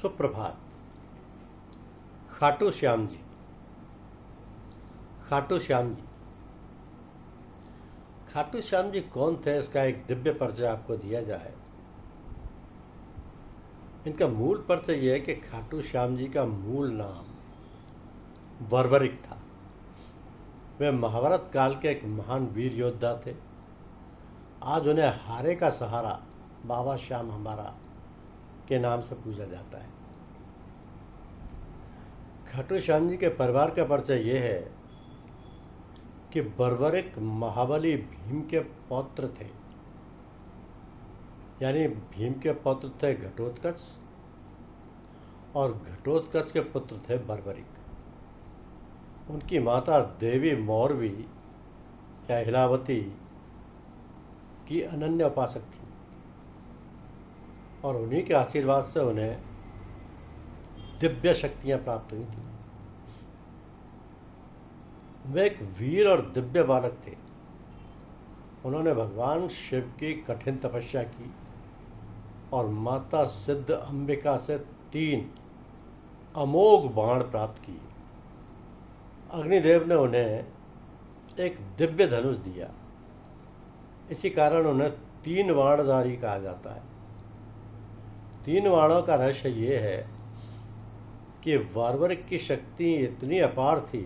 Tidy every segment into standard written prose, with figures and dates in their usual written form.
सुप्रभात। खाटू श्याम जी, खाटू श्याम जी, खाटू श्याम जी कौन थे, इसका एक दिव्य परिचय आपको दिया जाए। इनका मूल परिचय यह है कि खाटू श्याम जी का मूल नाम बर्बरिक था। वे महाभारत काल के एक महान वीर योद्धा थे। आज उन्हें हारे का सहारा बाबा श्याम हमारा के नाम से पूजा जाता है। खाटू श्याम जी के परिवार का परिचय यह है कि बर्बरिक महाबली भीम के पौत्र थे, यानी भीम के पुत्र थे घटोत्कच और घटोत्कच के पुत्र थे बर्बरिक। उनकी माता देवी मौरवी या हिलावती की अनन्य उपासक थी और उन्हीं के आशीर्वाद से उन्हें दिव्य शक्तियां प्राप्त हुई थी। वे एक वीर और दिव्य बालक थे। उन्होंने भगवान शिव की कठिन तपस्या की और माता सिद्ध अंबिका से 3 अमोघ बाण प्राप्त किए। अग्निदेव ने उन्हें एक दिव्य धनुष दिया। इसी कारण उन्हें 3 बाणधारी कहा जाता है। 3 बाणों का रहस्य ये है कि बर्बरिक की शक्ति इतनी अपार थी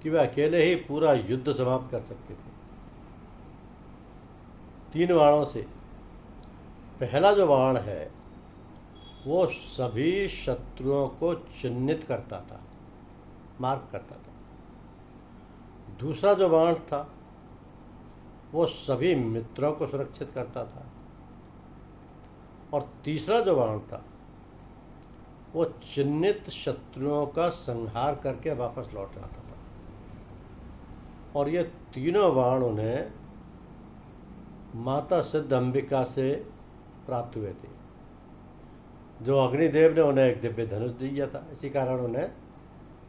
कि वे अकेले ही पूरा युद्ध समाप्त कर सकते थे। 3 बाणों से पहला जो बाण है वो सभी शत्रुओं को चिन्हित करता था, मार्क करता था। दूसरा जो बाण था वो सभी मित्रों को सुरक्षित करता था और तीसरा जो बाण था वो चिन्हित शत्रुओं का संहार करके वापस लौट आता था। और ये तीनों बाण उन्हें माता सिद्ध अंबिका से प्राप्त हुए थे, जो अग्निदेव ने उन्हें एक दिव्य धनुष दिया था। इसी कारण उन्हें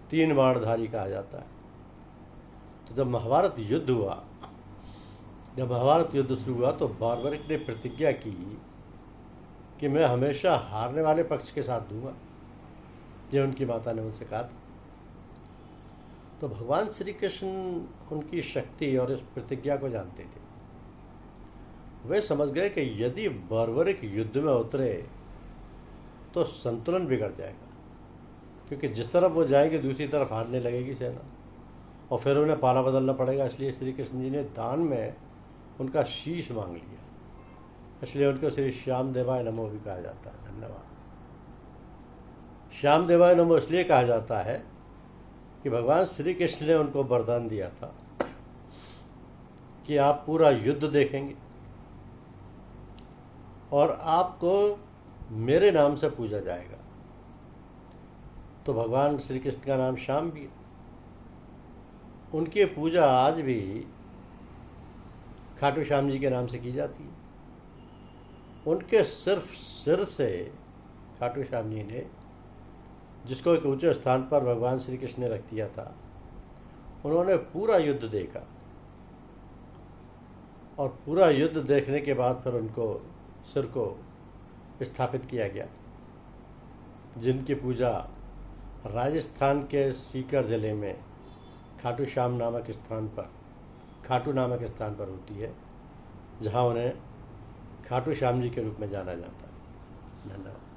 3 बाणधारी कहा जाता है। तो जब महाभारत युद्ध शुरू हुआ तो बर्बरिक ने प्रतिज्ञा की कि मैं हमेशा हारने वाले पक्ष के साथ दूंगा। ये उनकी माता ने उनसे कहा था। तो भगवान श्री कृष्ण उनकी शक्ति और इस प्रतिज्ञा को जानते थे। वे समझ गए कि यदि बर्बरिक युद्ध में उतरे तो संतुलन बिगड़ जाएगा, क्योंकि जिस तरफ वो जाएंगे दूसरी तरफ हारने लगेगी सेना और फिर उन्हें पाला बदलना पड़ेगा। इसलिए श्री कृष्ण जी ने दान में उनका शीश मांग लिया। इसलिए उनको श्री श्याम देवाय नमो भी कहा जाता है। धन्यवाद। श्याम देवाय नमो इसलिए कहा जाता है कि भगवान श्री कृष्ण ने उनको वरदान दिया था कि आप पूरा युद्ध देखेंगे और आपको मेरे नाम से पूजा जाएगा। तो भगवान श्री कृष्ण का नाम श्याम भी है। उनकी पूजा आज भी खाटू श्याम जी के नाम से की जाती है। उनके सिर्फ सिर से खाटू श्याम जी ने, जिसको एक ऊंचे स्थान पर भगवान श्री कृष्ण ने रख दिया था, उन्होंने पूरा युद्ध देखा और पूरा युद्ध देखने के बाद फिर उनको सिर को स्थापित किया गया, जिनकी पूजा राजस्थान के सीकर जिले में खाटू नामक स्थान पर होती है, जहां उन्हें खाटू श्याम जी के रूप में जाना जाता है। धन्यवाद।